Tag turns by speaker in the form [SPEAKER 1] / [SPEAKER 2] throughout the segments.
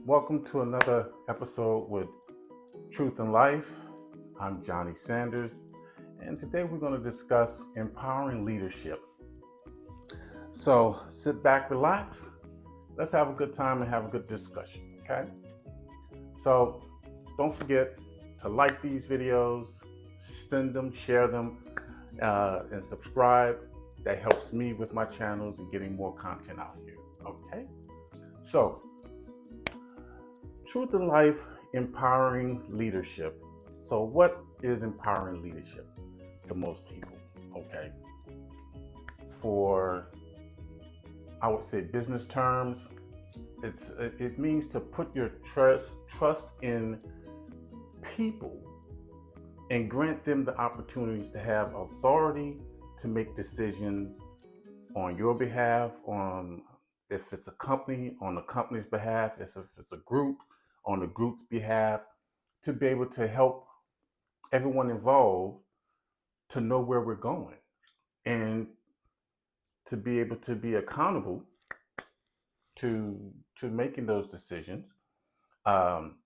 [SPEAKER 1] Welcome to another episode with Truth and Life. I'm Johnny Sanders, and today we're going to discuss empowering leadership. So sit back, relax, let's have a good time and have a good discussion, okay? So don't forget to like these videos, send them, share them, and subscribe. That helps me with my channels and getting more content out here, okay? So, Truth in Life, empowering leadership. So, what is empowering leadership to most people? Okay. For, I would say, business terms, it means to put your trust in people and grant them the opportunities to have authority to make decisions on your behalf, on if it's a company, on the company's behalf, if it's a group, on the group's behalf, to be able to help everyone involved to know where we're going and to be able to be accountable to making those decisions. Um,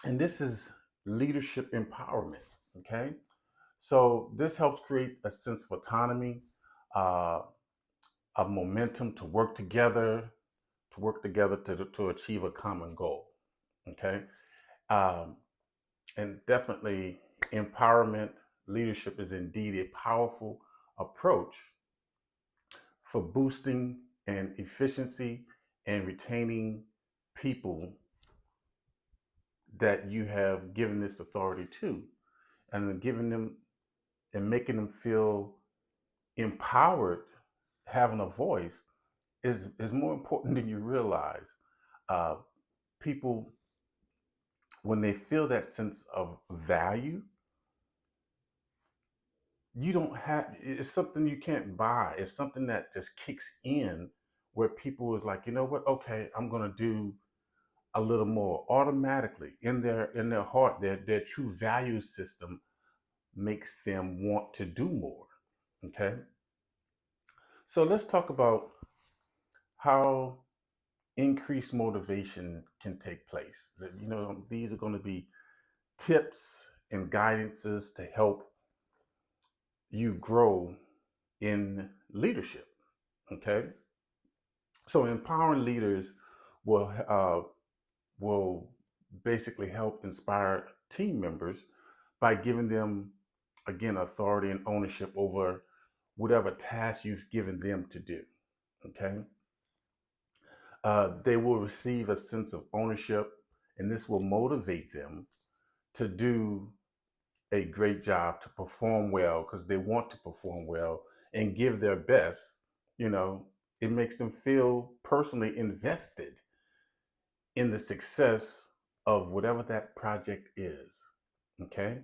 [SPEAKER 1] and this is leadership empowerment. Okay, so this helps create a sense of autonomy, uh, of momentum to work together to achieve a common goal. Okay, um, and definitely empowerment leadership is indeed a powerful approach for boosting and efficiency and retaining people that you have given this authority to, and then giving them and making them feel empowered, having a voice is more important than you realize. uh, People, when they feel that sense of value, you don't have, it's something you can't buy. It's something that just kicks in, where people is like, you know what, okay, I'm going to do a little more automatically in their heart. Their true value system makes them want to do more. Okay, so let's talk about how increased motivation can take place. These are going to be tips and guidances to help you grow in leadership. Okay, so empowering leaders will basically help inspire team members by giving them, again, authority and ownership over whatever task you've given them to do. Okay, they will receive a sense of ownership, and this will motivate them to do a great job, to perform well, because they want to perform well and give their best. You know, it makes them feel personally invested in the success of whatever that project is. Okay,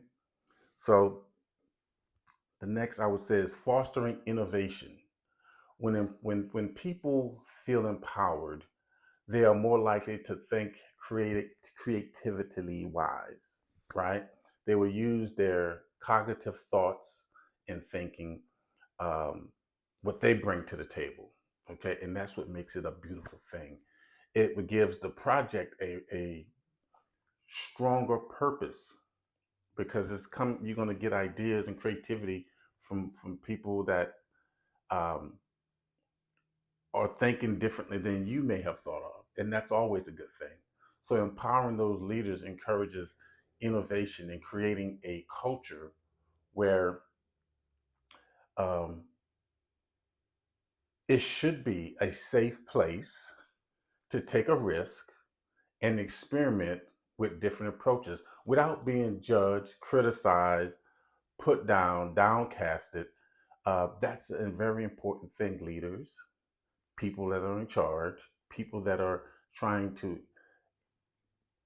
[SPEAKER 1] so the next I would say is fostering innovation. When people feel empowered, they are more likely to think creatively wise, right? They will use their cognitive thoughts and thinking, um, what they bring to the table. Okay, and that's what makes it a beautiful thing. It gives the project a stronger purpose, because you're going to get ideas and creativity from people that um, are thinking differently than you may have thought of, and that's always a good thing. So empowering those leaders encourages innovation and creating a culture where um, it should be a safe place to take a risk and experiment with different approaches without being judged, criticized, put down, downcasted. That's a very important thing, leaders, people that are in charge, people that are trying to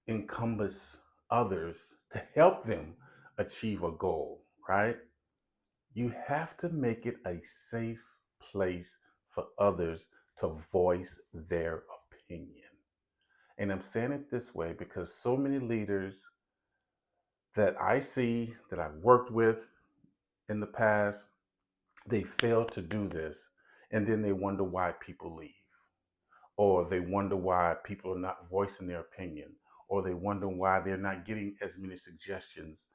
[SPEAKER 1] encompass others to help them achieve a goal, right? You have to make it a safe place for others to voice their opinion. And I'm saying it this way because so many leaders that I see, that I've worked with in the past, they fail to do this. And then they wonder why people leave. or they wonder why people are not voicing their opinion, or they wonder why they're not getting as many suggestions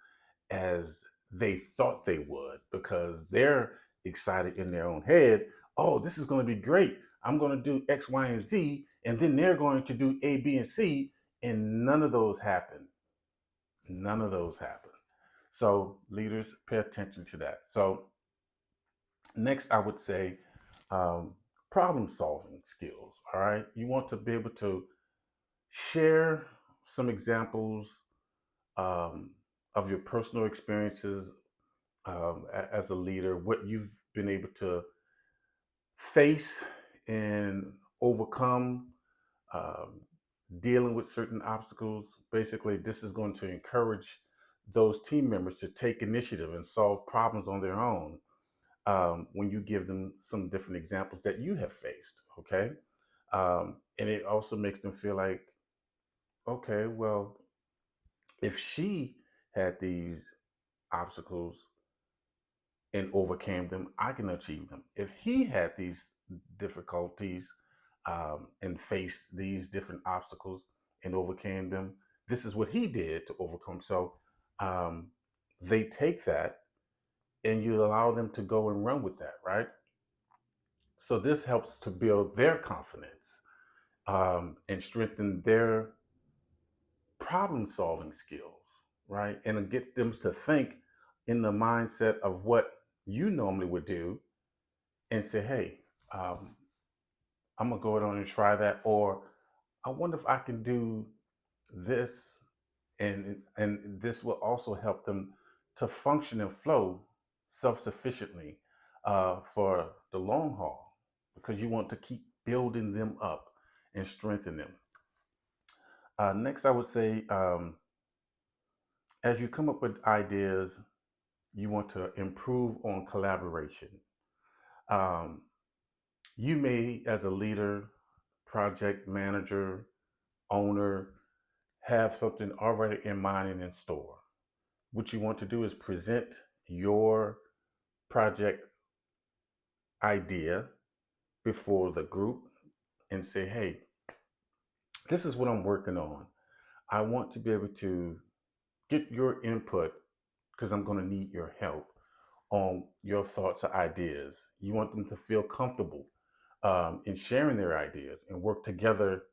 [SPEAKER 1] as they thought they would, because they're excited in their own head. Oh, this is going to be great. I'm going to do X, Y, and Z, and then they're going to do A, B, and C, and none of those happen. None of those happen. So leaders, pay attention to that. So next, I would say um, problem solving skills. All right, you want to be able to share some examples um, of your personal experiences as a leader, what you've been able to face and overcome, um, dealing with certain obstacles. Basically, this is going to encourage those team members to take initiative and solve problems on their own when you give them some different examples that you have faced. Okay. And it also makes them feel like, okay, well, if she had these obstacles and overcame them, I can achieve them. If he had these difficulties and faced these different obstacles and overcame them, this is what he did to overcome. So um, they take that and you allow them to go and run with that, right? So this helps to build their confidence and strengthen their problem solving skills, right? And it gets them to think in the mindset of what you normally would do and say, hey, um, I'm gonna go on and try that, or I wonder if I can do this, and this will also help them to function and flow self-sufficiently for the long haul, because you want to keep building them up and strengthen them. Next, I would say, as you come up with ideas, you want to improve on collaboration. Um, you may, as a leader, project manager, owner, have something already in mind and in store. What you want to do is present your project idea before the group and say, hey, this is what I'm working on. I want to be able to get your input because I'm going to need your help on your thoughts or ideas. You want them to feel comfortable in sharing their ideas and work together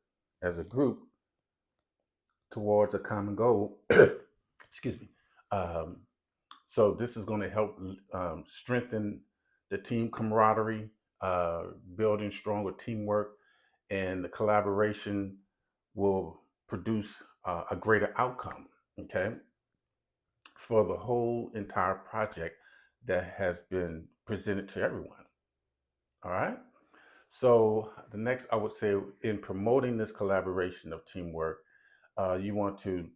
[SPEAKER 1] as a group towards a common goal. Excuse me. Um, so this is going to help strengthen the team camaraderie, building stronger teamwork, and the collaboration will produce a greater outcome. Okay, for the whole entire project that has been presented to everyone. All right. So the next, I would say, in promoting this collaboration of teamwork, you want to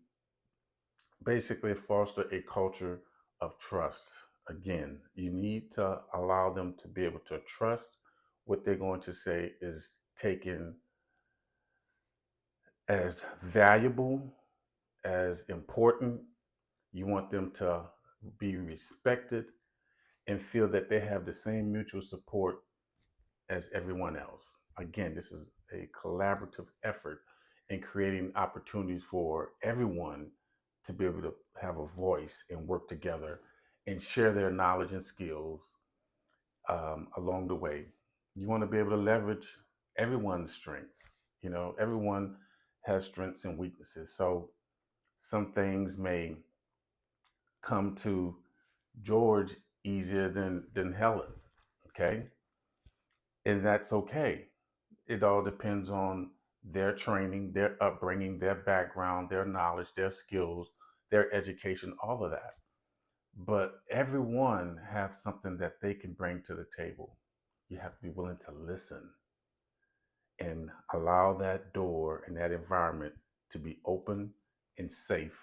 [SPEAKER 1] basically foster a culture of trust. Again, you need to allow them to be able to trust what they're going to say is taken as valuable, as important. You want them to be respected and feel that they have the same mutual support as everyone else. Again, this is a collaborative effort in creating opportunities for everyone to be able to have a voice and work together and share their knowledge and skills along the way. You want to be able to leverage everyone's strengths. You know, everyone has strengths and weaknesses. So some things may come to George easier than Helen. Okay. And that's okay. It all depends on their training, their upbringing, their background, their knowledge, their skills, their education, all of that. But everyone has something that they can bring to the table. You have to be willing to listen and allow that door and that environment to be open and safe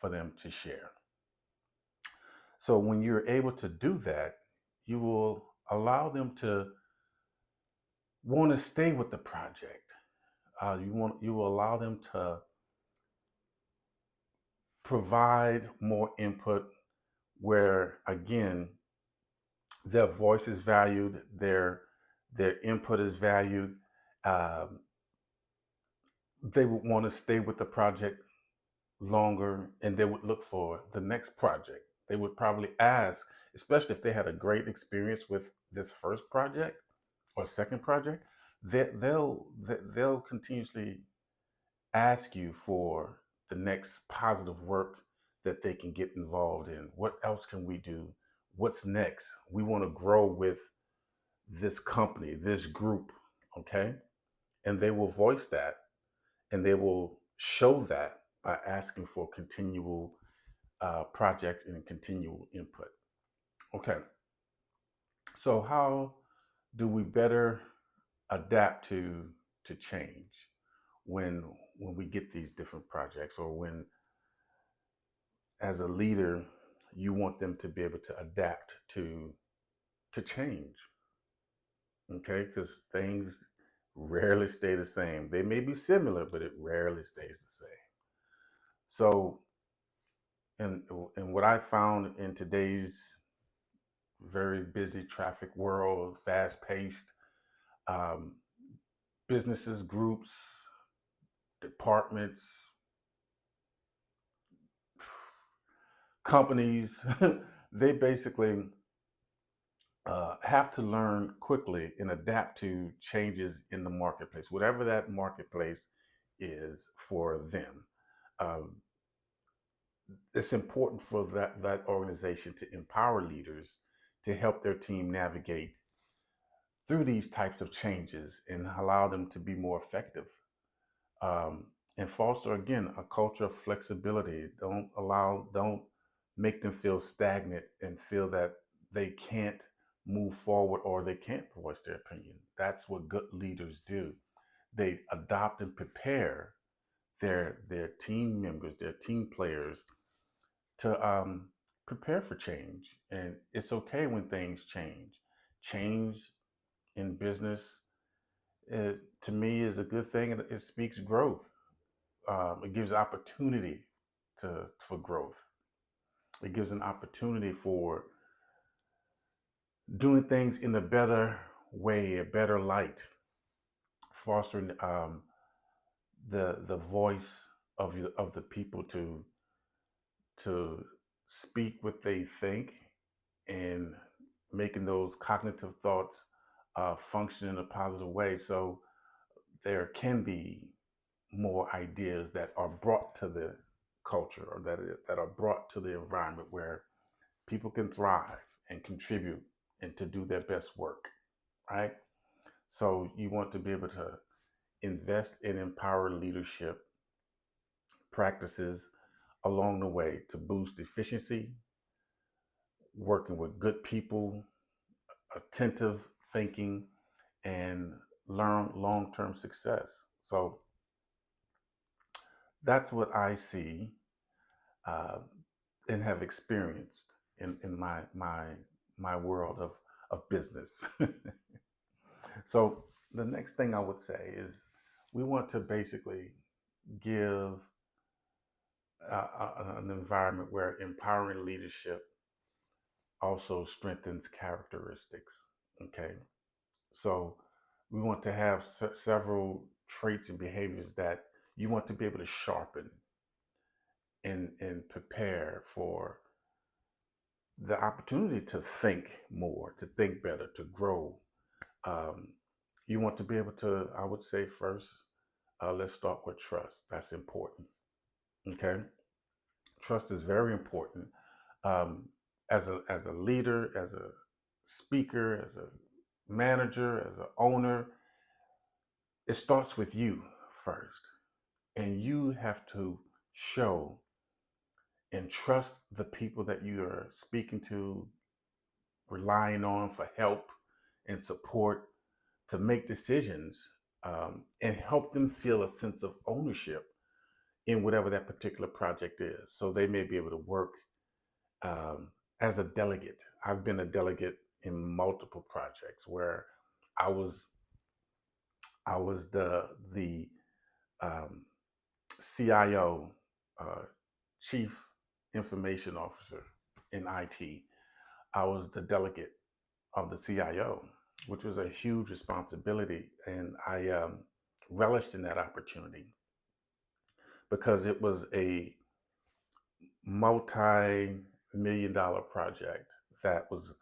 [SPEAKER 1] for them to share. So when you're able to do that, you will allow them to want to stay with the project. You will allow them to provide more input where again their voice is valued, their input is valued, um, they would want to stay with the project longer, and they would look for the next project. They would probably ask, especially if they had a great experience with this first project or second project, they'll continuously ask you for the next positive work that they can get involved in. What else can we do? What's next? We want to grow with this company, this group, okay? And they will voice that, and they will show that by asking for continual projects and continual input. Okay, so how do we better adapt to change when we get these different projects, or when as a leader you want them to be able to adapt to change? Okay, because things rarely stay the same. They may be similar, but it rarely stays the same. So, and what I found in today's very busy traffic world, fast paced, um, businesses, groups, departments, companies, they basically have to learn quickly and adapt to changes in the marketplace, whatever that marketplace is for them. Um, it's important for that organization to empower leaders to help their team navigate through these types of changes and allow them to be more effective, um, and foster again a culture of flexibility. Don't make them feel stagnant and feel that they can't move forward or they can't voice their opinion. That's what good leaders do. They adopt and prepare their team members, their team players, to prepare for change. And it's okay when things change. Change in business, to me, is a good thing. It speaks growth. It gives opportunity for growth. It gives an opportunity for doing things in a better way, a better light, fostering the voice of the people to speak what they think, and making those cognitive thoughts function in a positive way. So there can be more ideas that are brought to the culture, or that are brought to the environment where people can thrive and contribute and to do their best work, right? So you want to be able to invest in empower leadership practices along the way to boost efficiency, working with good people, attentive thinking, and learn long-term success. So that's what I see, uh, and have experienced in my world of business. So the next thing I would say is we want to basically give an environment where empowering leadership also strengthens characteristics. Okay, so we want to have several traits and behaviors that you want to be able to sharpen and prepare for the opportunity to think more, to think better, to grow. Um, you want to be able to, I would say first, let's start with trust. That's important. Okay. Trust is very important. Um, as a leader, as a speaker, as a manager, as an owner, it starts with you first. And you have to show and trust the people that you are speaking to, relying on for help and support, to make decisions, and help them feel a sense of ownership in whatever that particular project is. So they may be able to work um, as a delegate. I've been a delegate in multiple projects where I was the um, CIO, uh, Chief Information Officer in IT. I was the delegate of the CIO, which was a huge responsibility, and I relished in that opportunity. because it was a multi-million dollar project that was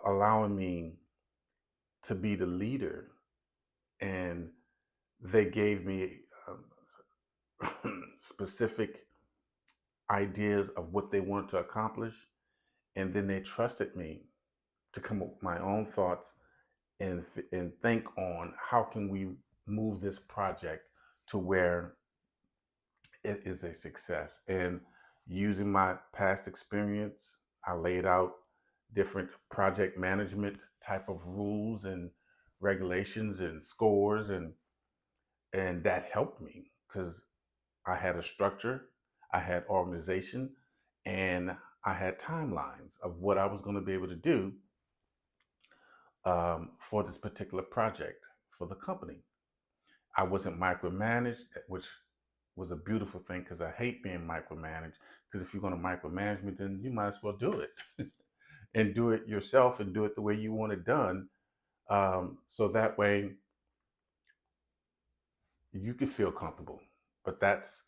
[SPEAKER 1] allowing me to be the leader, and they gave me specific ideas of what they wanted to accomplish, and then they trusted me to come up with my own thoughts and think on how can we move this project to where it is a success. And using my past experience, I laid out different project management type of rules and regulations and scores, and that helped me because I had a structure, I had organization, and I had timelines of what I was going to be able to do for this particular project for the company. I wasn't micromanaged, which was a beautiful thing because I hate being micromanaged. Because if you're going to micromanage me, then you might as well do it and do it yourself and do it the way you want it done. So that way you can feel comfortable. But that's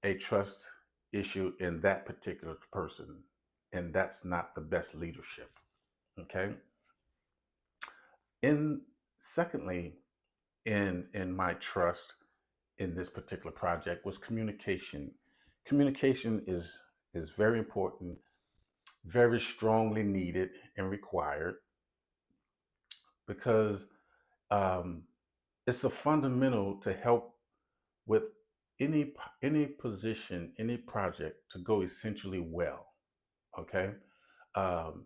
[SPEAKER 1] a trust issue in that particular person. And that's not the best leadership. Okay. And secondly, in my trust in this particular project was communication. Communication is very important, very strongly needed and required because um, it's a fundamental to help with any position, any project to go essentially well. Okay, um,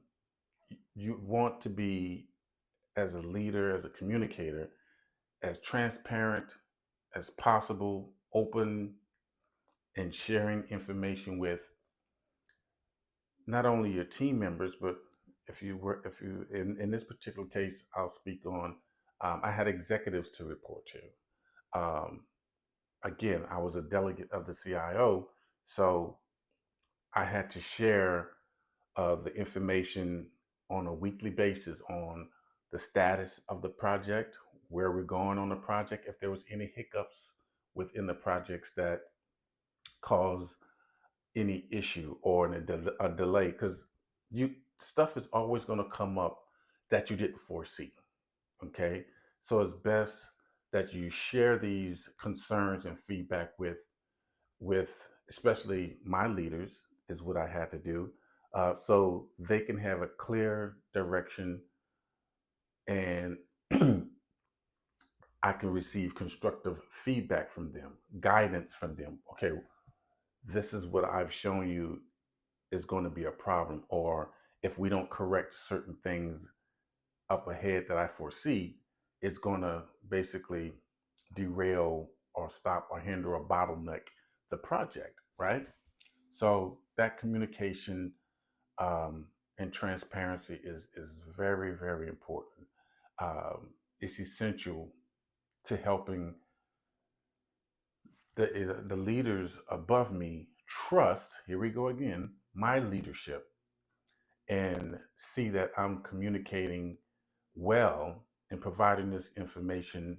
[SPEAKER 1] you want to be as a leader, as a communicator, as transparent as possible, open and sharing information with not only your team members, but if you in this particular case, I'll speak on. I had executives to report to. Again, I was a delegate of the CIO, so I had to share the information on a weekly basis on the status of the project, where we're going on the project, if there was any hiccups within the projects that cause any issue or a delay, because you stuff is always going to come up that you didn't foresee. Okay, so it's best that you share these concerns and feedback with especially my leaders is what I had to do, so they can have a clear direction and I can receive constructive feedback from them, guidance from them. Okay, this is what I've shown you is going to be a problem, or if we don't correct certain things up ahead that I foresee, it's going to basically derail or stop or hinder or bottleneck the project, right? So that communication um, and transparency is very, very important. It's essential to helping the leaders above me trust, here we go again, my leadership, and see that I'm communicating well and providing this information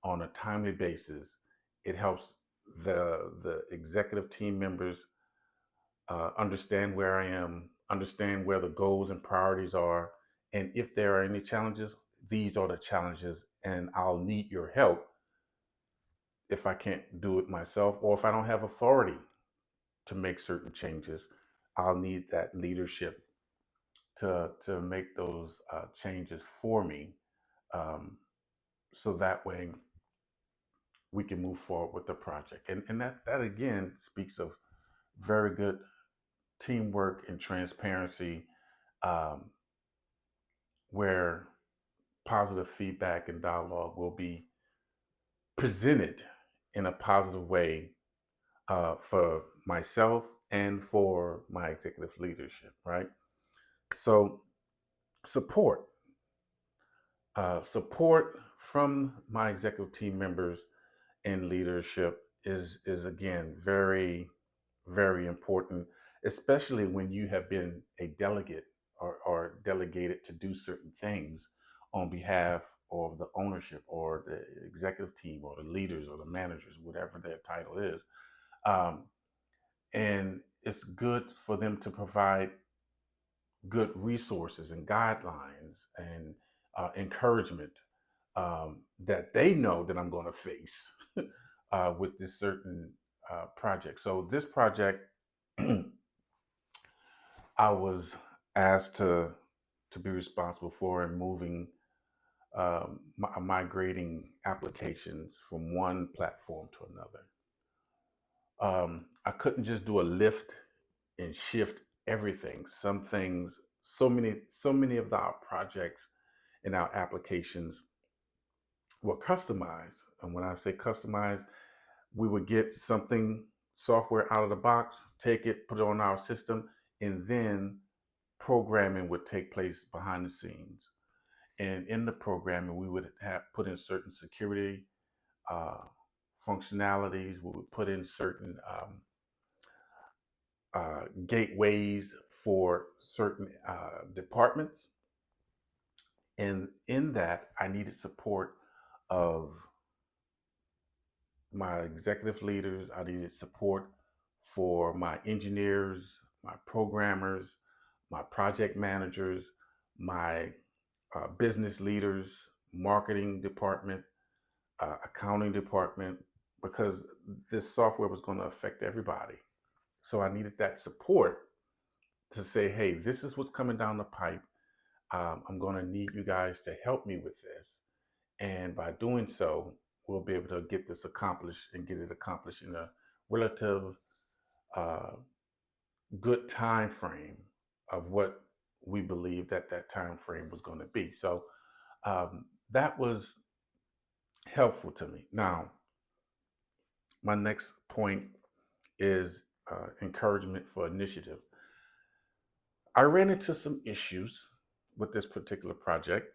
[SPEAKER 1] on a timely basis. It helps the executive team members understand where I am, understand where the goals and priorities are, and if there are any challenges, these are the challenges, and I'll need your help if I can't do it myself, or if I don't have authority to make certain changes. I'll need that leadership to make those changes for me, um, so that way we can move forward with the project. And that again speaks of very good teamwork and transparency, um, where positive feedback and dialogue will be presented in a positive way for myself and for my executive leadership, right? So support, support from my executive team members and leadership is again very important, especially when you have been a delegate or delegated to do certain things on behalf of the ownership or the executive team or the leaders or the managers, whatever their title is. Um, and it's good for them to provide good resources and guidelines and encouragement that they know that I'm going to face with this certain project. So this project, I was asked to be responsible for and moving, migrating applications from one platform to another. I couldn't just do a lift and shift everything. Some things, so many of our projects and our applications were customized. And when I say customized, we would get something, software out of the box, take it, put it on our system, and then programming would take place behind the scenes. And in the programming, we would have put in certain security uh, functionalities. We would put in certain gateways for certain departments. And in that, I needed support of my executive leaders. I needed support for my engineers, my programmers, my project managers, my business leaders, marketing department, accounting department, because this software was going to affect everybody. So I needed that support to say, hey, this is what's coming down the pipe. I'm going to need you guys to help me with this. And by doing so, we'll be able to get this accomplished and get it accomplished in a relative uh, good time frame of what we believe that that time frame was going to be. So that was helpful to me. Now, my next point is encouragement for initiative. I ran into some issues with this particular project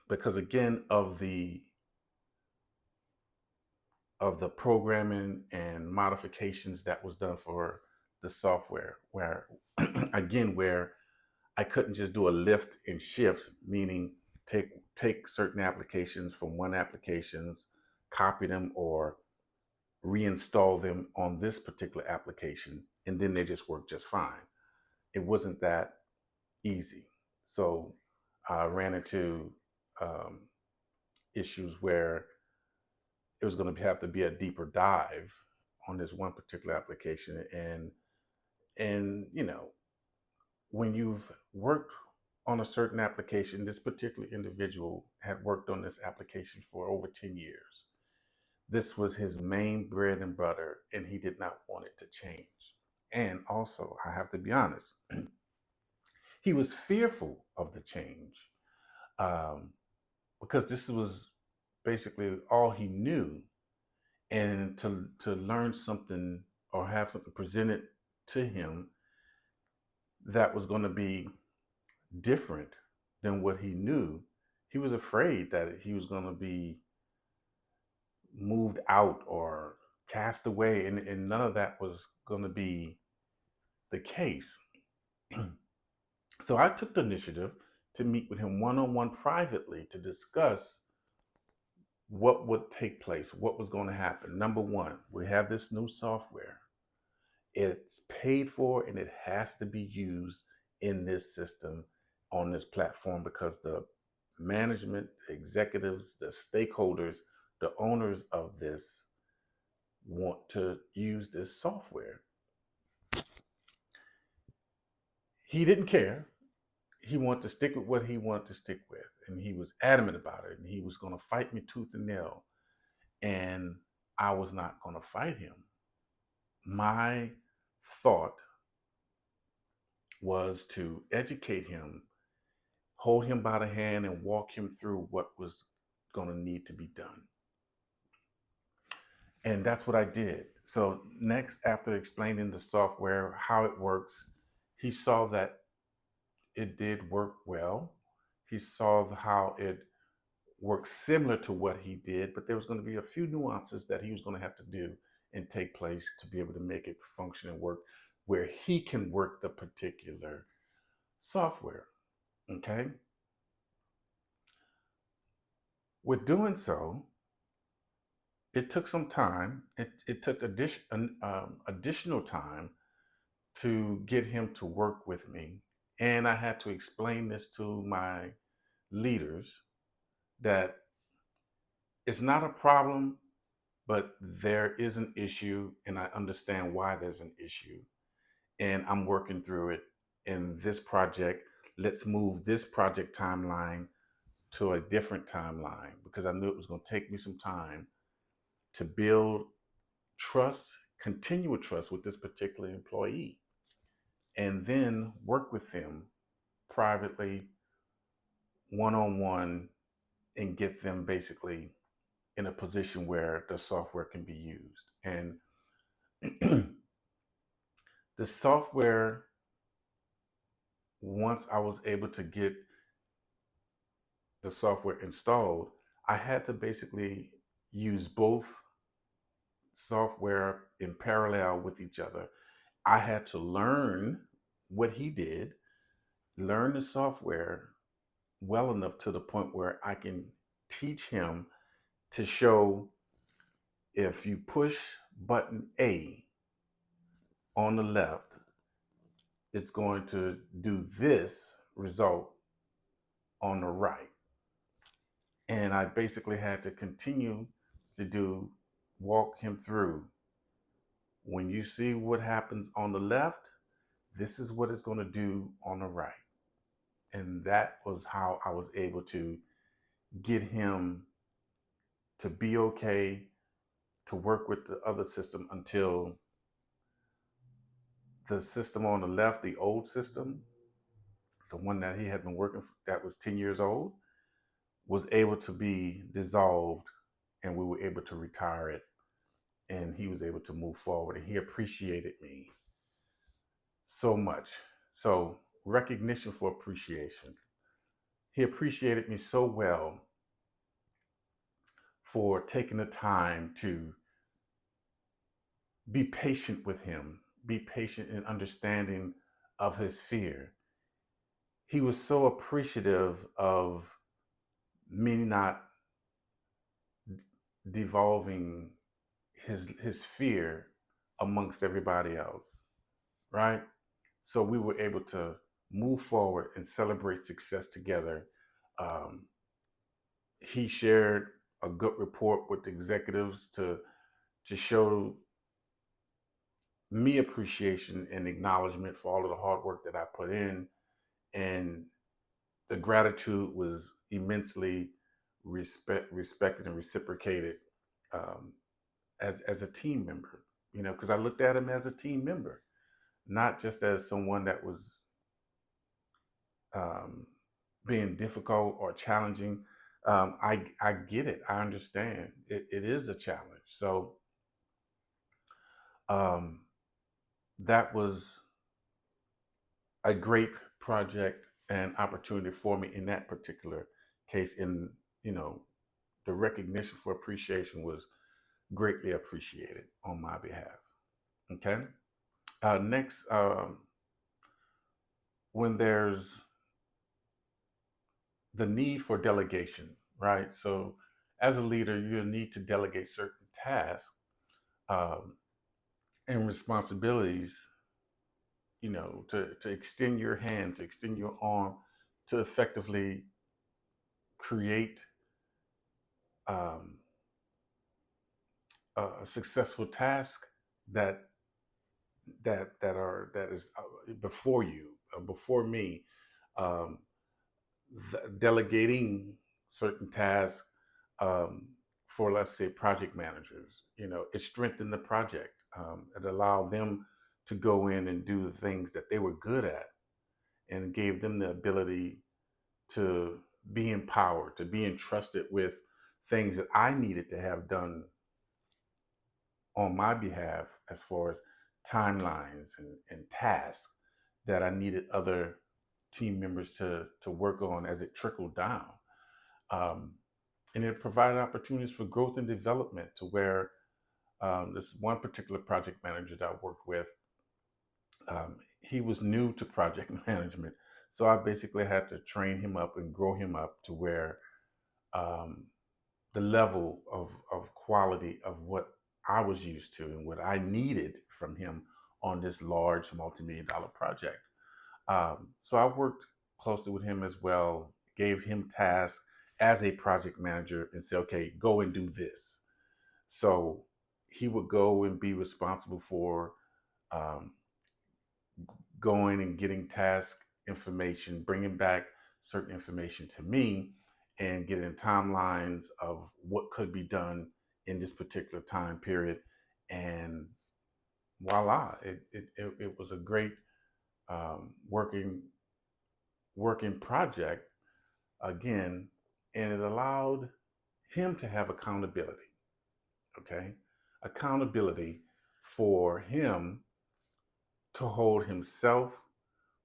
[SPEAKER 1] because, again, of the programming and modifications that was done for the software, where again, where I couldn't just do a lift and shift, meaning take certain applications from one applications, copy them, or reinstall them on this particular application, and then they just work just fine. It wasn't that easy. So I ran into um, issues where it was going to have to be a deeper dive on this one particular application. And when you've worked on a certain application, this particular individual had worked on this application for over 10 years. This was his main bread and butter, and he did not want it to change. And also, I have to be honest, he was fearful of the change, um, because this was basically all he knew. And to learn something or have something presented to him that was going to be different than what he knew, he was afraid that he was going to be moved out or cast away, and none of that was going to be the case. So I took the initiative to meet with him one on one privately to discuss what would take place, what was going to happen. Number one, we have this new software. It's paid for and it has to be used in this system on this platform because the management, the executives, the stakeholders, the owners of this want to use this software. He didn't care. He wanted to stick with what he wanted to stick with. And he was adamant about it. And he was going to fight me tooth and nail. And I was not going to fight him. My thought was to educate him, hold him by the hand, and walk him through what was going to need to be done. And that's what I did. So, next, after explaining the software, how it works, he saw that it did work well. He saw how it worked similar to what he did, but there was going to be a few nuances that he was going to have to do and take place to be able to make it function and work where he can work the particular software. Okay. With doing so, it took some time. It took additional time to get him to work with me. And I had to explain this to my leaders that it's not a problem, but there is an issue, and I understand why there's an issue. And I'm working through it in this project. Let's move this project timeline to a different timeline because I knew it was going to take me some time to build trust, continual trust with this particular employee, and then work with them privately, one on one, and get them basically in a position where the software can be used. And the software, once I was able to get the software installed, I had to basically use both software in parallel with each other. I had to learn what he did, learn the software well enough to the point where I can teach him to show if you push button A on the left, it's going to do this result on the right. And I basically had to continue to walk him through. When you see what happens on the left, this is what it's going to do on the right. And that was how I was able to get him to be okay to work with the other system until the system on the left, the old system, the one that he had been working for, that was 10 years old, was able to be dissolved, and we were able to retire it, and he was able to move forward, and he appreciated me so much. So recognition for appreciation. He appreciated me so well for taking the time to be patient with him, be patient in understanding of his fear. He was so appreciative of me not devolving his fear amongst everybody else, right? So we were able to move forward and celebrate success together. Um, he shared a good report with the executives to show me appreciation and acknowledgement for all of the hard work that I put in, and the gratitude was immensely respected and reciprocated, um, as a team member. You know, because I looked at him as a team member, not just as someone that was um, being difficult or challenging. I get it. I understand. It is a challenge. So um, that was a great project and opportunity for me in that particular case. In, you know, the recognition for appreciation was greatly appreciated on my behalf. Okay. Next, when there's the need for delegation, right? So, as a leader, you need to delegate certain tasks um, and responsibilities, you know, to extend your hand, to extend your arm, to effectively create um, a successful task that that is before you, before me. Um, Delegating certain tasks um, for, let's say, project managers, you know, it strengthened the project. It allowed them to go in and do the things that they were good at, and gave them the ability to be empowered, to be entrusted with things that I needed to have done on my behalf, as far as timelines and tasks that I needed other team members to work on as it trickled down. Um, and it provided opportunities for growth and development, to where this one particular project manager that I worked with, he was new to project management. So I basically had to train him up and grow him up to where um, the level of quality of what I was used to and what I needed from him on this large multi-million dollar project. So I worked closely with him as well, gave him tasks as a project manager and say, okay, go and do this. So he would go and be responsible for um, going and getting task information, bringing back certain information to me, and getting timelines of what could be done in this particular time period. And voila, it was a great working project again, and it allowed him to have accountability. Okay, accountability for him to hold himself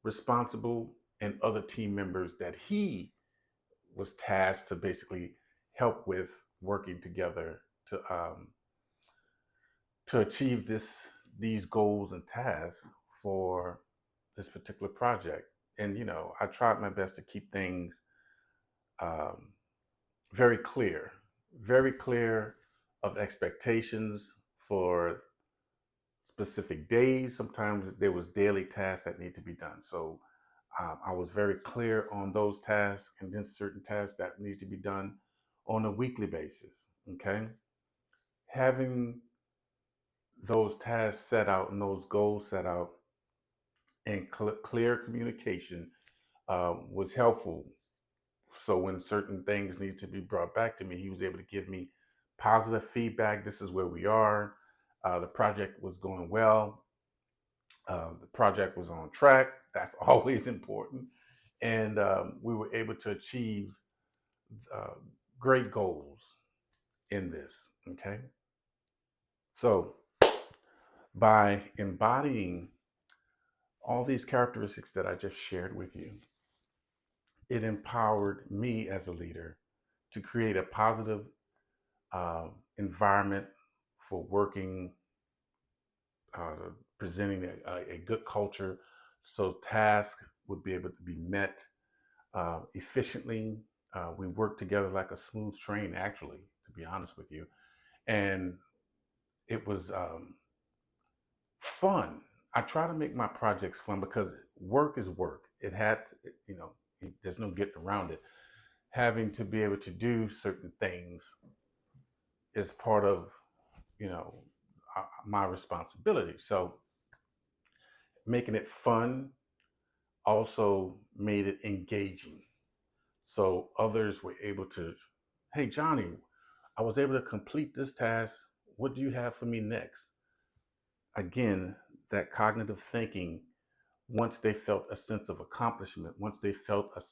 [SPEAKER 1] responsible and other team members that he was tasked to basically help with working together to achieve these goals and tasks for this particular project. And I tried my best to keep things um, very clear, very clear of expectations for specific days. Sometimes there was daily tasks that need to be done. So I was very clear on those tasks, and then certain tasks that need to be done on a weekly basis. Okay, having those tasks set out and those goals set out and clear communication was helpful. So when certain things need to be brought back to me, he was able to give me positive feedback. This is where we are. The project was going well. The project was on track. That's always important. And we were able to achieve uh, great goals in this. Okay. So by embodying all these characteristics that I just shared with you, it empowered me as a leader to create a positive environment for working, presenting a good culture so tasks would be able to be met efficiently. We worked together like a smooth train, actually, to be honest with you. And it was fun. I try to make my projects fun because work is work. It had, there's no getting around it. Having to be able to do certain things is part of, you know, my responsibility. So making it fun also made it engaging. So others were able to, hey, Johnny, I was able to complete this task. What do you have for me next? Again, that cognitive thinking, once they felt a sense of accomplishment, once they felt a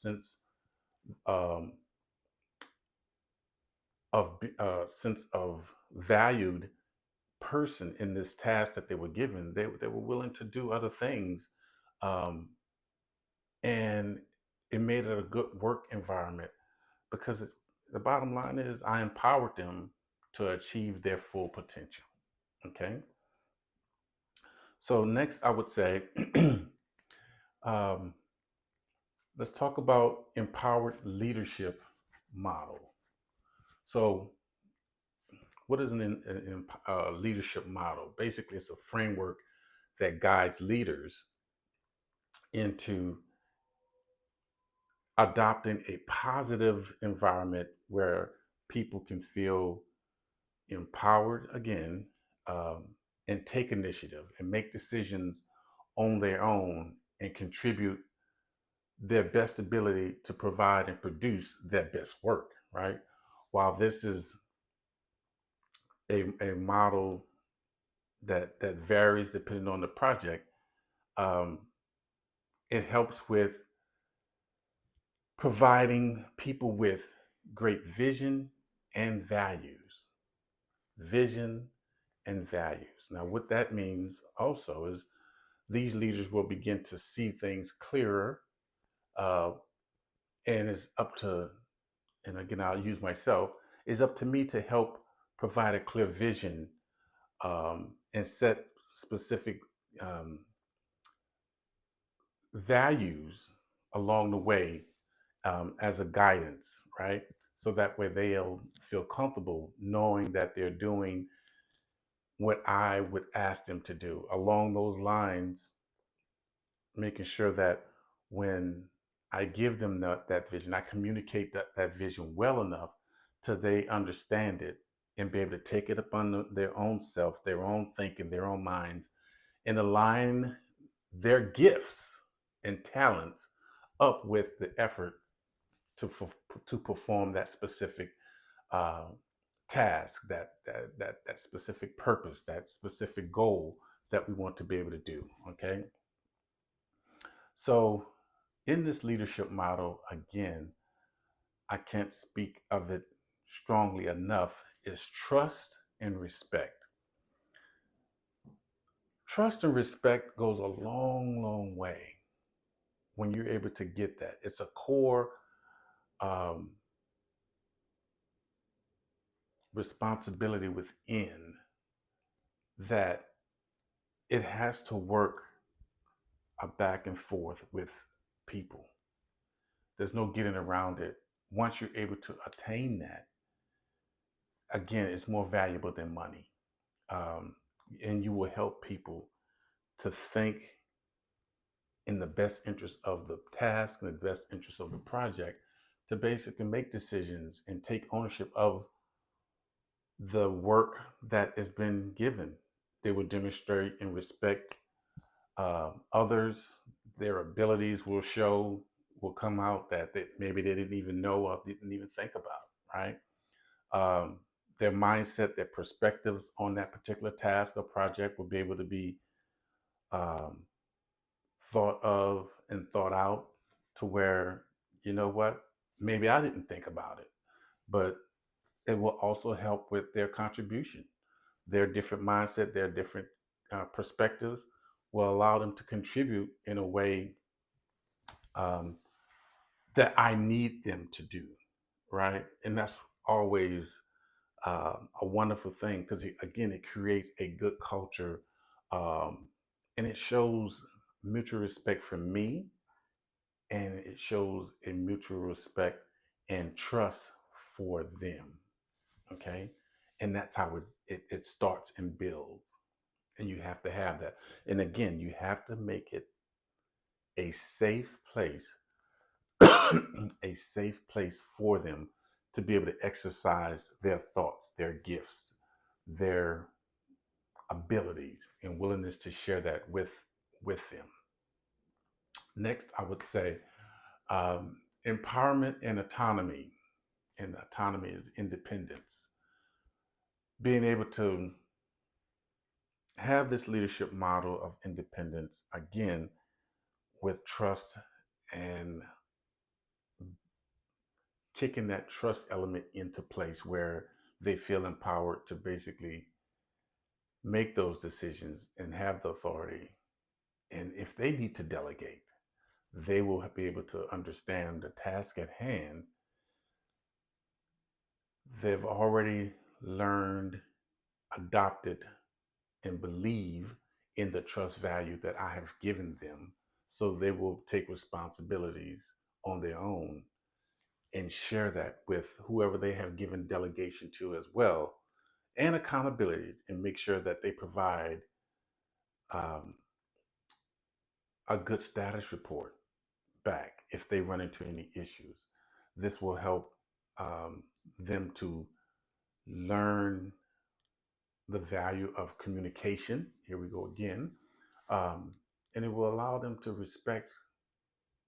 [SPEAKER 1] um, sense of valued person in this task that they were given, they were willing to do other things, um, and it made it a good work environment because the bottom line is I empowered them to achieve their full potential. Okay, so next I would say um, let's talk about empowered leadership model. So what is an leadership model? Basically, it's a framework that guides leaders into adopting a positive environment where people can feel empowered again, um, and take initiative and make decisions on their own and contribute their best ability to provide and produce their best work, right? While this is a model that varies depending on the project, um, it helps with providing people with great vision and values. Vision and values. Now, what that means also is these leaders will begin to see things clearer, uh, and it's up to, and again, I'll use myself, it's up to me to help provide a clear vision, and set specific um, values along the way, as a guidance, right? so that way they'll feel comfortable knowing that they're doing what I would ask them to do. Along those lines, making sure that when I give them that vision, I communicate that vision well enough till they understand it and be able to take it upon their own self, their own thinking, their own minds, and align their gifts and talents up with the effort to to perform that specific uh, task, that specific purpose, that specific goal that we want to be able to do. Okay, so in this leadership model, again, I can't speak of it strongly enough, is trust and respect. Trust and respect goes a long, long way when you're able to get that. It's a core um, responsibility within that it has to work a back and forth with people. There's no getting around it. Once you're able to attain that, again, it's more valuable than money. Um, and you will help people to think in the best interest of the task and the best interest of the project to basically make decisions and take ownership of the work that has been given. They will demonstrate and respect others. Their abilities will show, will come out that maybe they didn't even know or didn't even think about, right? Um, their mindset, their perspectives on that particular task or project will be able to be um, thought of and thought out to where, you know what, maybe I didn't think about it, but it will also help with their contribution. Their different mindset, their different perspectives will allow them to contribute in a way um, that I need them to do, right? And that's always a wonderful thing because, again, it creates a good culture um, and it shows mutual respect for me and it shows a mutual respect and trust for them. Okay. And that's how it starts and builds. And you have to have that. And again, you have to make it a safe place, a safe place for them to be able to exercise their thoughts, their gifts, their abilities, and willingness to share that with them. Next, I would say empowerment and autonomy. And autonomy is independence. Being able to have this leadership model of independence, again, with trust and kicking that trust element into place where they feel empowered to basically make those decisions and have the authority. And if they need to delegate, they will be able to understand the task at hand. They've already learned, adopted, and believe in the trust value that I have given them. So they will take responsibilities on their own and share that with whoever they have given delegation to as well, and accountability, and make sure that they provide um, a good status report back if they run into any issues. This will help um, them to learn the value of communication. Here we go again. Um, and it will allow them to respect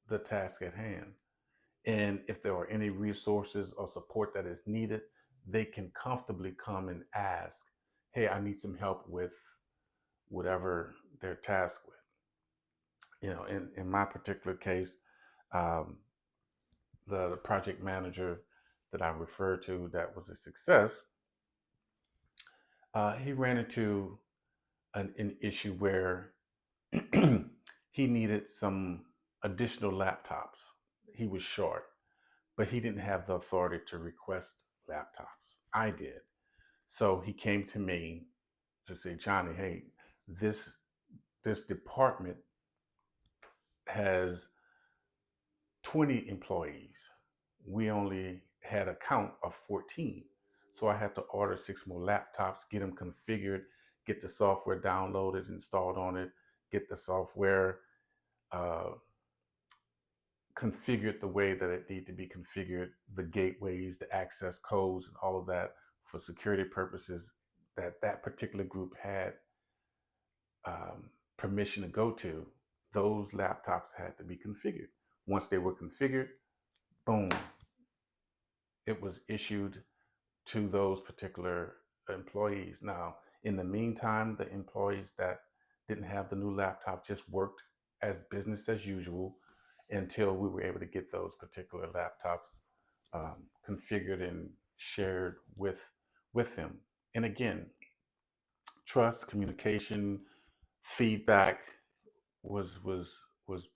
[SPEAKER 1] the task at hand. And if there are any resources or support that is needed, they can comfortably come and ask, hey, I need some help with whatever they're tasked with. You know, in my particular case, um, the project manager that I referred to that was a success, he ran into an issue where he needed some additional laptops. He was short, but he didn't have the authority to request laptops. I did. So he came to me to say, Johnny, hey, this this department has 20 employees. We only had a count of 14. So I had to order 6 more laptops, get them configured, get the software downloaded, installed on it, get the software uh, configured the way that it need to be configured, the gateways, the access codes, and all of that for security purposes that that particular group had permission to go to. Those laptops had to be configured. Once they were configured, boom, it was issued to those particular employees. Now, in the meantime, the employees that didn't have the new laptop just worked as business as usual until we were able to get those particular laptops configured and shared with them. And again, trust, communication, feedback was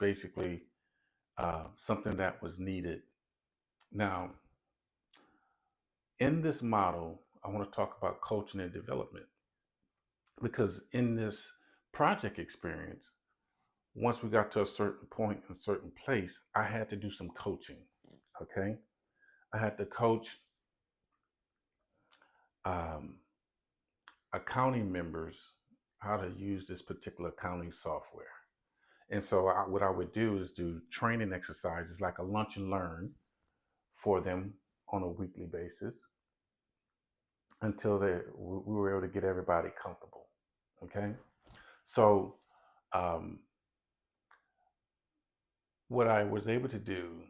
[SPEAKER 1] basically something that was needed. Now, in this model, I want to talk about coaching and development because in this project experience, once we got to a certain point, a certain place, I had to do some coaching. Okay, I had to coach um, accounting members how to use this particular accounting software. And so, what I would do is do training exercises like a lunch and learn for them on a weekly basis until we were able to get everybody comfortable. Okay, so um, what I was able to do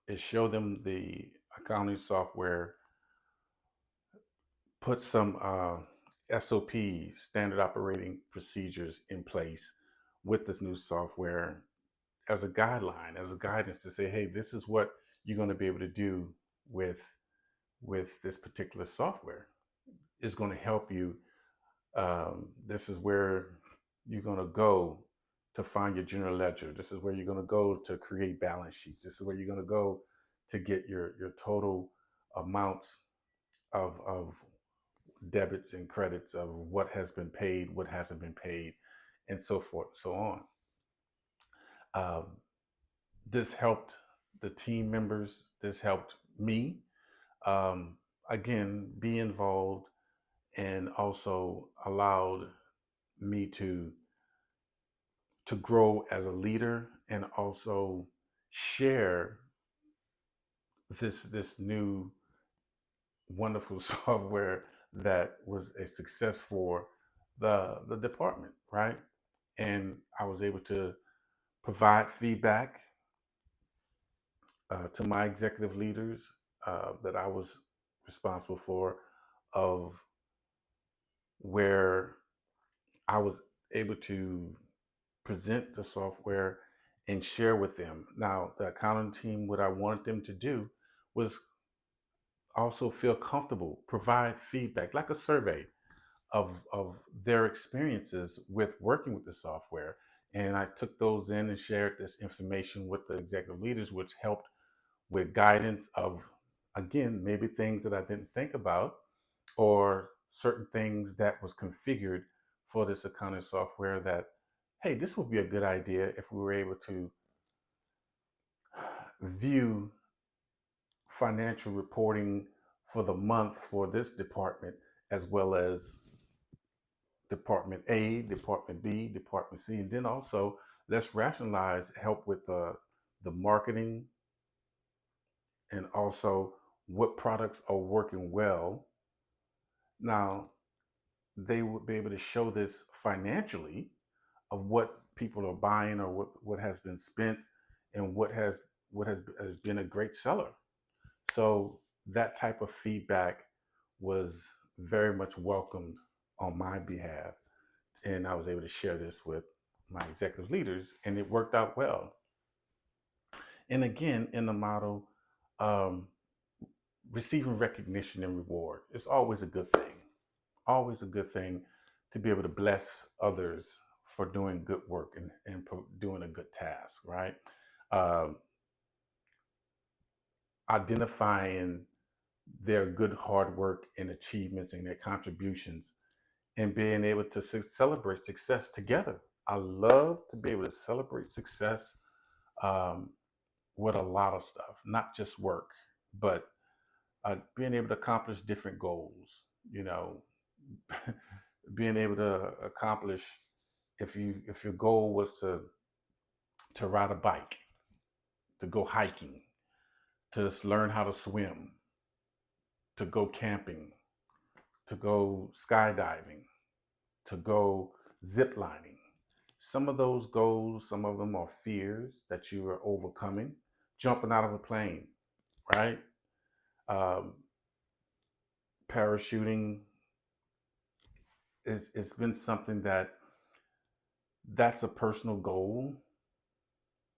[SPEAKER 1] is show them the accounting software, put some SOPs, standard operating procedures, in place with this new software as a guideline, as a guidance to say, hey, this is what you're going to be able to do with with this particular software. It's going to help you. This is where you're going to go to find your general ledger. This is where you're going to go to create balance sheets. This is where you're going to go to get your total amounts of debits and credits of what has been paid, what hasn't been paid, and so forth and so on. Um, this helped the team members. This helped me. Um, again, be involved and also allowed me to grow as a leader and also share this new wonderful software that was a success for the department, right? And I was able to provide feedback to my executive leaders that I was responsible for, of where I was able to present the software and share with them. Now, the accounting team, what I wanted them to do was also feel comfortable, provide feedback, like a survey of their experiences with working with the software. And I took those in and shared this information with the executive leaders, which helped with guidance of, again, maybe things that I didn't think about or certain things that was configured for this accounting software that, hey, this would be a good idea if we were able to view financial reporting for the month for this department as well as Department A, Department B, Department C, and then also let's rationalize, help with the marketing and also what products are working well. Now, they would be able to show this financially of what people are buying or what has been spent and has been a great seller. So that type of feedback was very much welcomed on my behalf. And I was able to share this with my executive leaders, and it worked out well. And again, in the model, um, receiving recognition and reward is always a good thing. Always a good thing to be able to bless others for doing good work and doing a good task, right? Um, Identifying their good hard work and achievements and their contributions and being able to celebrate success together. I love to be able to celebrate success, um, with a lot of stuff, not just work, but being able to accomplish different goals. You know, being able to accomplish, if your goal was to ride a bike, to go hiking, to learn how to swim, to go camping, to go skydiving, to go zip lining. Some of those goals, some of them are fears that you are overcoming. Jumping out of a plane, right? Um, Parachuting is, it's been something that's a personal goal,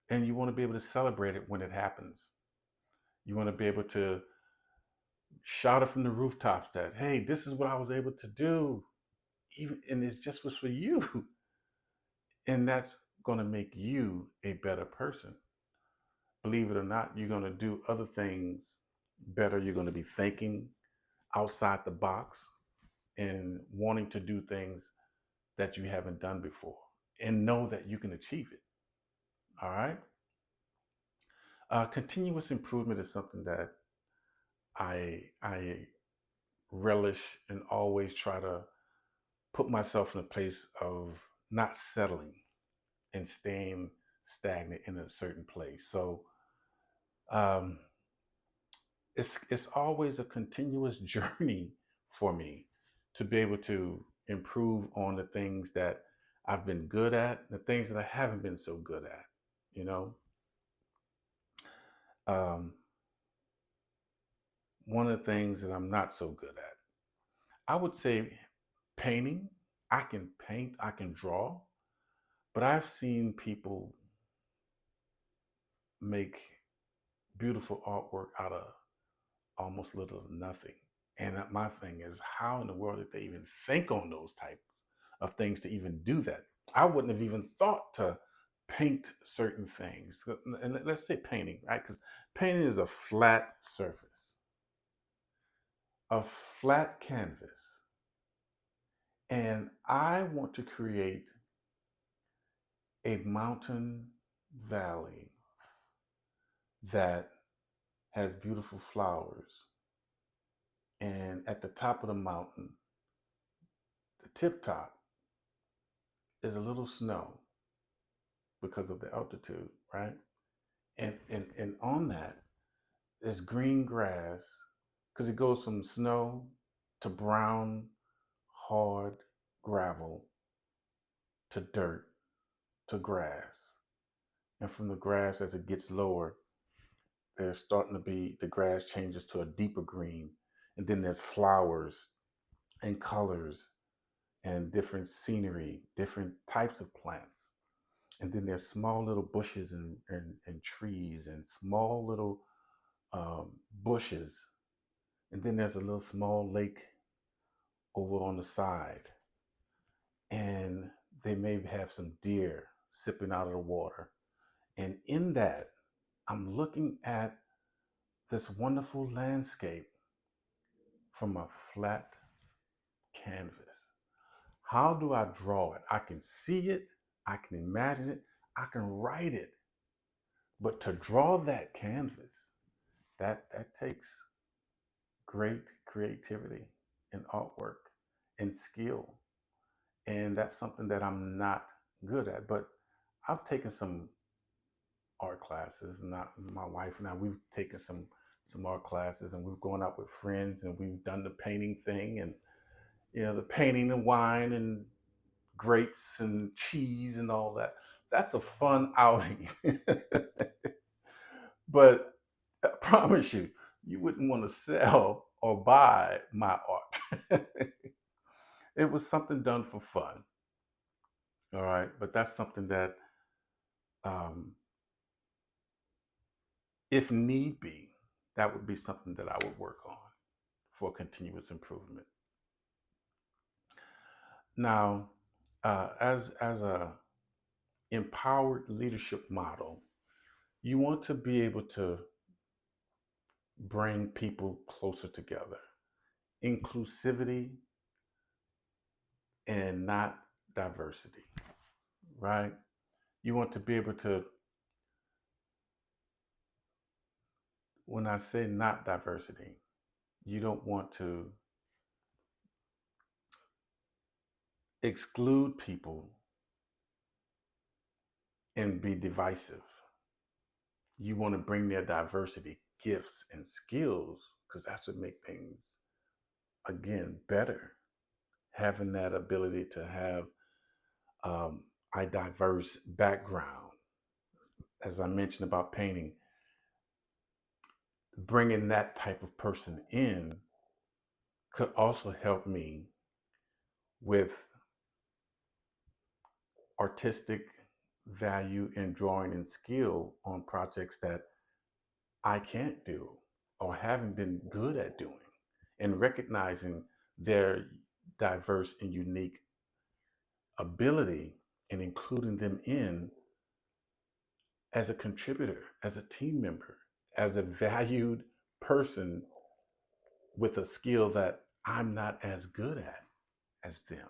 [SPEAKER 1] and you want to be able to celebrate it when it happens. You want to be able to shout it from the rooftops that, hey, this is what I was able to do, even, and it just was for you. And that's going to make you a better person. Believe it or not, you're going to do other things better. You're going to be thinking outside the box and wanting to do things that you haven't done before, and know that you can achieve it. All right. Continuous improvement is something that I relish and always try to put myself in a place of not settling and staying stagnant in a certain place. So um, it's always a continuous journey for me to be able to improve on the things that I've been good at, the things that I haven't been so good at. You know, um, one of the things that I'm not so good at, I would say painting. I can paint, I can draw, but I've seen people make beautiful artwork out of almost little to nothing. And my thing is, how in the world did they even think on those types of things to even do that? I wouldn't have even thought to paint certain things. And let's say painting, right? Because painting is a flat surface, a flat canvas. And I want to create a mountain valley that has beautiful flowers. And at the top of the mountain, the tip top, is a little snow because of the altitude, right? And on that is green grass because it goes from snow to brown, hard gravel to dirt to grass. And from the grass, as it gets lower, there's starting to be the grass changes to a deeper green. And then there's flowers and colors and different scenery, different types of plants. And then there's small little bushes and trees and small little bushes. And then there's a little small lake over on the side. And they may have some deer sipping out of the water. And in that, I'm looking at this wonderful landscape from a flat canvas. How do I draw it? I can see it, I can imagine it, I can write it. But to draw that canvas, that takes great creativity and artwork and skill. And that's something that I'm not good at. But I've taken some art classes. Not my wife and I, we've taken some art classes, and we've gone out with friends, and we've done the painting thing, and the painting and wine and grapes and cheese and all that. That's a fun outing. But I promise you, you wouldn't want to sell or buy my art. It was something done for fun. All right. But that's something that, um, if need be, that would be something that I would work on for continuous improvement. Now, as a empowered leadership model, you want to be able to bring people closer together. Inclusivity and not diversity, right? You want to be able to When I say not diversity, you don't want to exclude people and be divisive. You want to bring their diversity, gifts, and skills because that's what make things, again, better. Having that ability to have um, a diverse background, as I mentioned about painting, bringing that type of person in could also help me with artistic value and drawing and skill on projects that I can't do or haven't been good at doing, and recognizing their diverse and unique ability and including them in as a contributor, as a team member, as a valued person with a skill that I'm not as good at as them.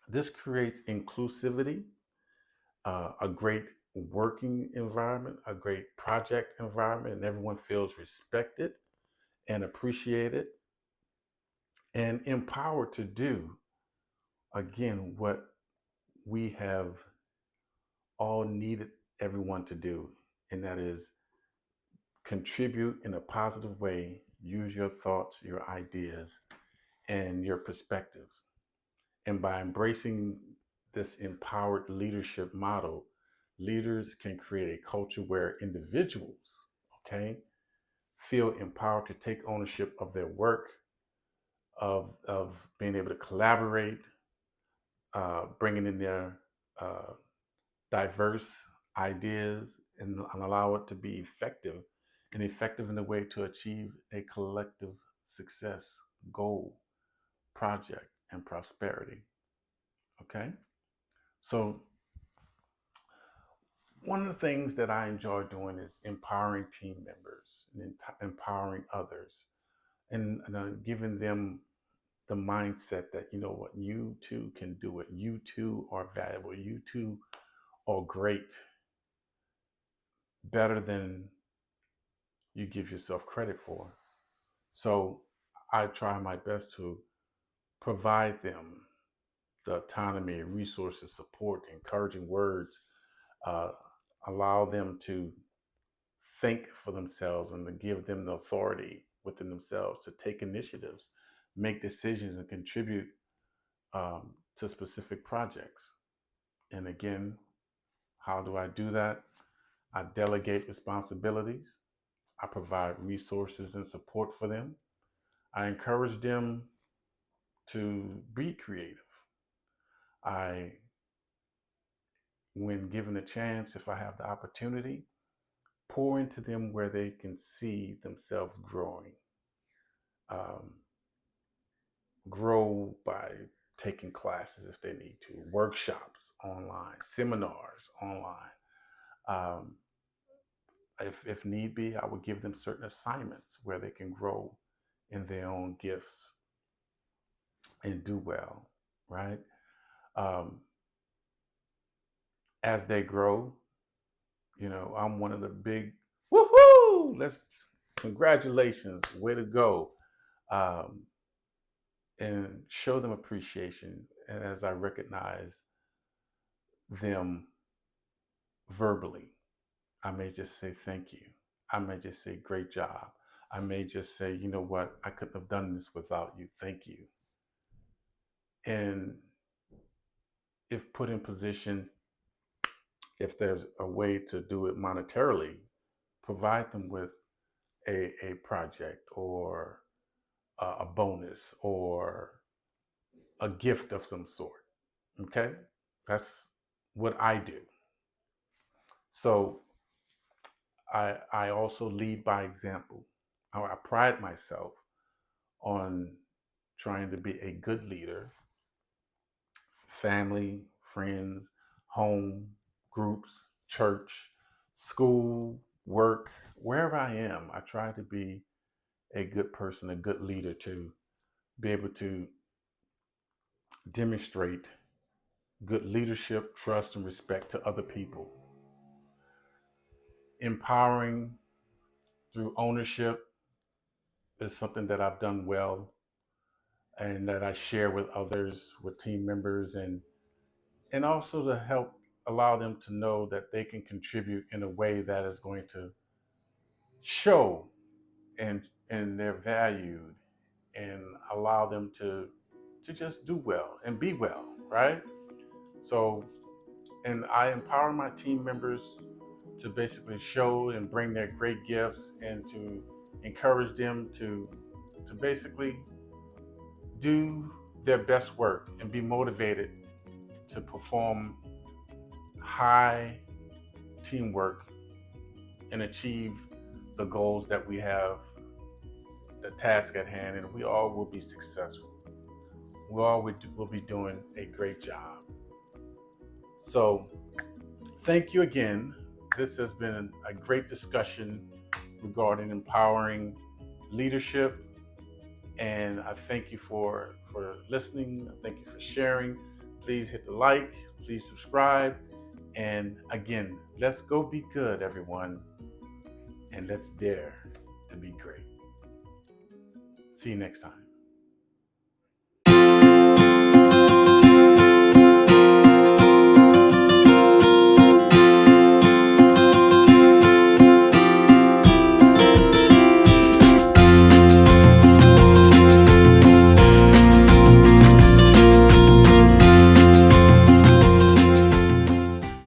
[SPEAKER 1] This creates inclusivity, a great working environment, a great project environment, and everyone feels respected and appreciated and empowered to do, again, what we have all needed everyone to do, and that is contribute in a positive way, use your thoughts, your ideas, and your perspectives. And by embracing this empowered leadership model, leaders can create a culture where individuals, okay, feel empowered to take ownership of their work, of being able to collaborate, bringing in their uh, diverse ideas and allow it to be effective and effective in a way to achieve a collective success, goal, project, and prosperity. Okay? So, one of the things that I enjoy doing is empowering team members and empowering others and giving them the mindset that, you know what, you too can do it. You too are valuable. You too are great, better than you give yourself credit for. So I try my best to provide them the autonomy, resources, support, encouraging words, uh, allow them to think for themselves and to give them the authority within themselves to take initiatives, make decisions, and contribute to specific projects. And again, how do I do that? I delegate responsibilities. I provide resources and support for them. I encourage them to be creative. I, when given a chance, if I have the opportunity, pour into them where they can see themselves growing. Um, grow by taking classes if they need to, workshops online, seminars online. Um, if need be, I would give them certain assignments where they can grow in their own gifts and do well, right? Um, as they grow, I'm one of the big woohoo. Let's congratulations, way to go, um, and show them appreciation. And as I recognize them verbally, I may just say thank you. I may just say great job. I may just say, you know what, I couldn't have done this without you. Thank you. And if put in position, if there's a way to do it monetarily, provide them with a project or a bonus or a gift of some sort. Okay? That's what I do. So I also lead by example. I pride myself on trying to be a good leader, family, friends, home, groups, church, school, work, wherever I am. I try to be a good person, a good leader to be able to demonstrate good leadership, trust, and respect to other people. Empowering, through ownership is something that I've done well and that I share with others, with team members, and also to help allow them to know that they can contribute in a way that is going to show and they're valued and allow them to just do well and be well, right? So, and I empower my team members to basically show and bring their great gifts and to encourage them to basically do their best work and be motivated to perform high teamwork and achieve the goals that we have, the task at hand, and we all will be successful. We all will be doing a great job. So, thank you again. This has been a great discussion regarding empowering leadership, and I thank you for listening. I thank you for sharing. Please hit the like. Please subscribe. And again, let's go be good, everyone, and let's dare to be great. See you next time.